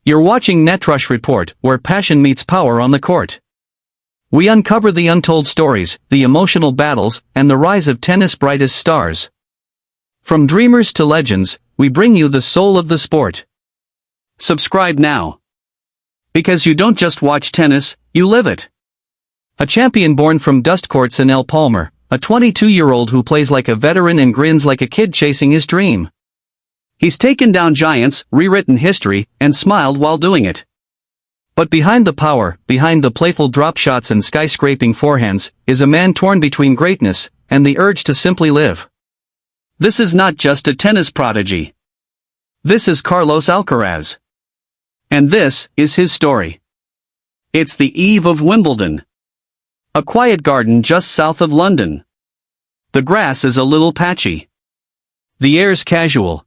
You're watching Netrush Report, where passion meets power on the court. We uncover the untold stories, the emotional battles, and the rise of tennis' brightest stars. From dreamers to legends, we bring you the soul of the sport. Subscribe now. Because you don't just watch tennis, you live it. A champion born from dust courts in Palmar, a 22-year-old who plays like a veteran and grins like a kid chasing his dream. He's taken down giants, rewritten history, and smiled while doing it. But behind the power, behind the playful drop shots and skyscraping forehands, is a man torn between greatness and the urge to simply live. This is not just a tennis prodigy. This is Carlos Alcaraz. And this is his story. It's the eve of Wimbledon. A quiet garden just south of London. The grass is a little patchy. The air's casual.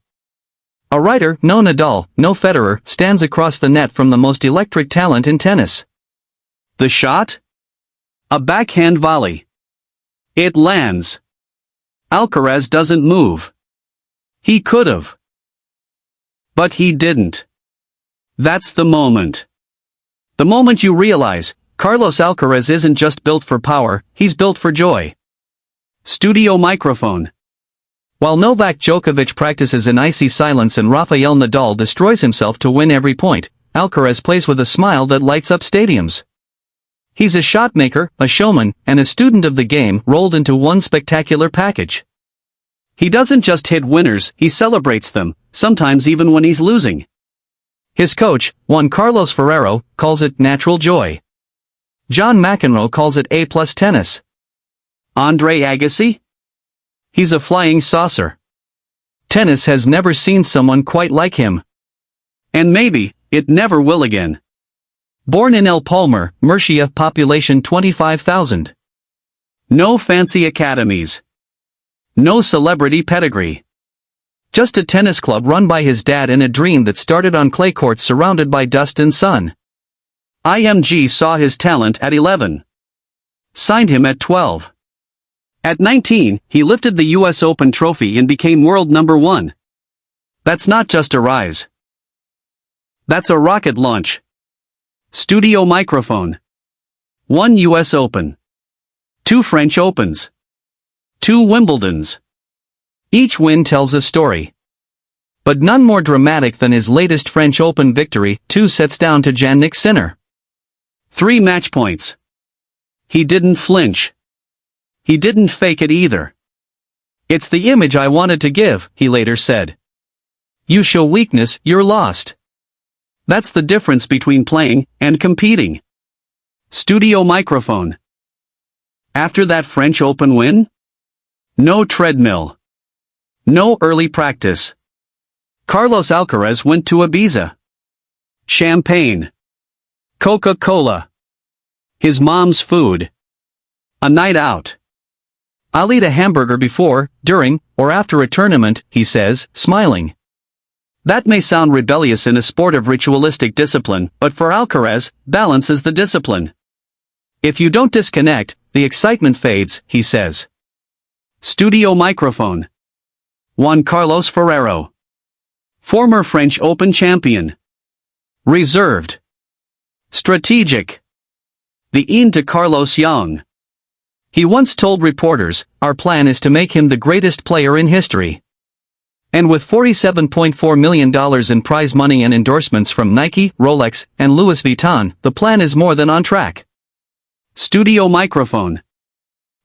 A writer, no Nadal, no Federer, stands across the net from the most electric talent in tennis. The shot? A backhand volley. It lands. Alcaraz doesn't move. He could've. But he didn't. That's the moment. The moment you realize, Carlos Alcaraz isn't just built for power, he's built for joy. Studio microphone. While Novak Djokovic practices in icy silence and Rafael Nadal destroys himself to win every point, Alcaraz plays with a smile that lights up stadiums. He's a shot maker, a showman, and a student of the game rolled into one spectacular package. He doesn't just hit winners, he celebrates them, sometimes even when he's losing. His coach, Juan Carlos Ferrero, calls it natural joy. John McEnroe calls it A+ tennis. Andre Agassi? He's a flying saucer. Tennis has never seen someone quite like him. And maybe, it never will again. Born in Palmar, Murcia, population 25,000. No fancy academies. No celebrity pedigree. Just a tennis club run by his dad and a dream that started on clay courts surrounded by dust and sun. IMG saw his talent at 11. Signed him at 12. At 19, he lifted the US Open trophy and became world number 1. That's not just a rise. That's a rocket launch. Studio microphone. 1 US Open. 2 French Opens. 2 Wimbledons. Each win tells a story. But none more dramatic than his latest French Open victory, 2 sets down to Jannik Sinner. 3 match points. He didn't flinch. He didn't fake it either. It's the image I wanted to give, he later said. You show weakness, you're lost. That's the difference between playing and competing. Studio microphone. After that French Open win? No treadmill. No early practice. Carlos Alcaraz went to Ibiza. Champagne. Coca-Cola. His mom's food. A night out. I'll eat a hamburger before, during, or after a tournament, he says, smiling. That may sound rebellious in a sport of ritualistic discipline, but for Alcaraz, balance is the discipline. If you don't disconnect, the excitement fades, he says. Studio microphone. Juan Carlos Ferrero. Former French Open champion. Reserved. Strategic. The Ian to Carlos Young. He once told reporters, our plan is to make him the greatest player in history. And with $47.4 million in prize money and endorsements from Nike, Rolex, and Louis Vuitton, the plan is more than on track. Studio microphone.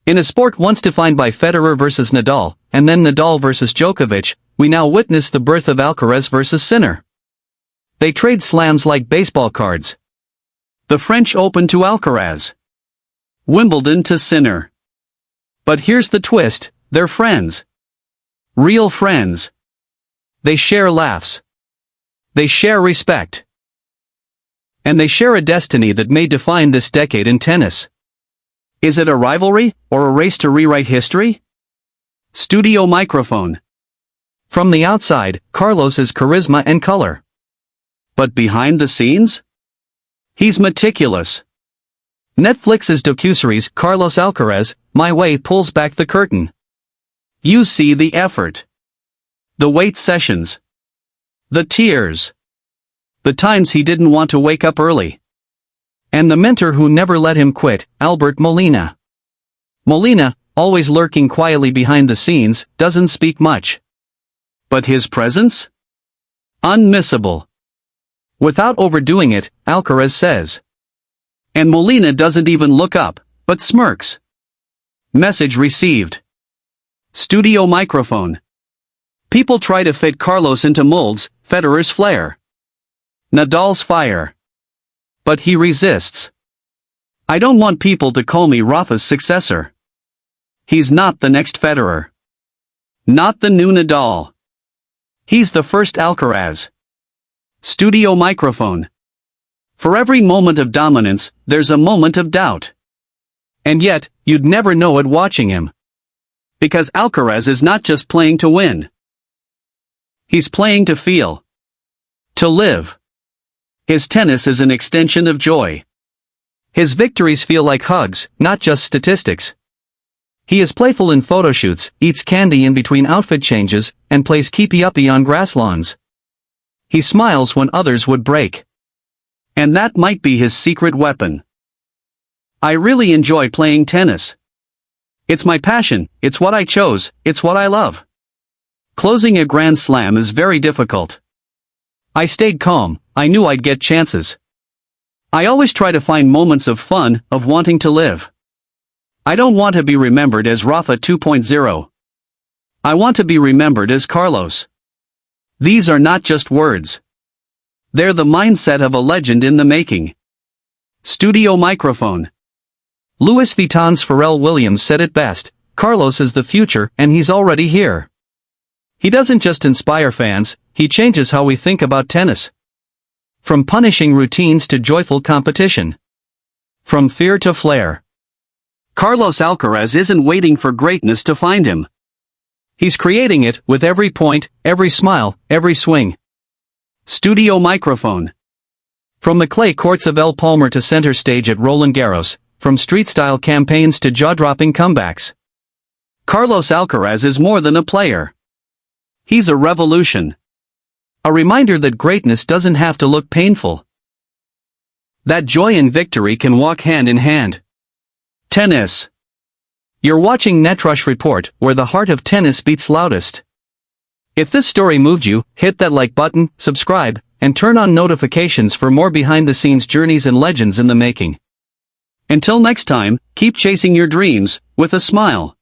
In a sport once defined by Federer versus Nadal, and then Nadal versus Djokovic, we now witness the birth of Alcaraz versus Sinner. They trade slams like baseball cards. The French Open to Alcaraz. Wimbledon to Sinner. But here's the twist, they're friends. Real friends. They share laughs. They share respect. And they share a destiny that may define this decade in tennis. Is it a rivalry, or a race to rewrite history? Studio microphone. From the outside, Carlos is charisma and color. But behind the scenes? He's meticulous. Netflix's docuseries Carlos Alcaraz, My Way pulls back the curtain. You see the effort. The weight sessions. The tears. the times he didn't want to wake up early. And the mentor who never let him quit, Albert Molina. Molina, always lurking quietly behind the scenes, doesn't speak much. But his presence? Unmissable. Without overdoing it, Alcaraz says. And Molina doesn't even look up, but smirks. Message received. Studio microphone. People try to fit Carlos into molds, Federer's flair. Nadal's fire. But he resists. I don't want people to call me Rafa's successor. He's not the next Federer. Not the new Nadal. He's the first Alcaraz. Studio microphone. For every moment of dominance, there's a moment of doubt. And yet, you'd never know it watching him. Because Alcaraz is not just playing to win. He's playing to feel. To live. His tennis is an extension of joy. His victories feel like hugs, not just statistics. He is playful in photoshoots, eats candy in between outfit changes, and plays keepy-uppy on grass lawns. He smiles when others would break. And that might be his secret weapon. I really enjoy playing tennis. It's my passion, it's what I chose, it's what I love. Closing a Grand Slam is very difficult. I stayed calm, I knew I'd get chances. I always try to find moments of fun, of wanting to live. I don't want to be remembered as Rafa 2.0. I want to be remembered as Carlos. These are not just words. They're the mindset of a legend in the making. Studio microphone. Louis Vuitton's Pharrell Williams said it best, Carlos is the future and he's already here. He doesn't just inspire fans, he changes how we think about tennis. From punishing routines to joyful competition. From fear to flair. Carlos Alcaraz isn't waiting for greatness to find him. He's creating it with every point, every smile, every swing. Studio microphone. From the clay courts of El Palmar to center stage at Roland Garros, from street-style campaigns to jaw-dropping comebacks. Carlos Alcaraz is more than a player. He's a revolution. A reminder that greatness doesn't have to look painful. That joy and victory can walk hand in hand. Tennis. You're watching Netrush Report, where the heart of tennis beats loudest. If this story moved you, hit that like button, subscribe, and turn on notifications for more behind-the-scenes journeys and legends in the making. Until next time, keep chasing your dreams, with a smile.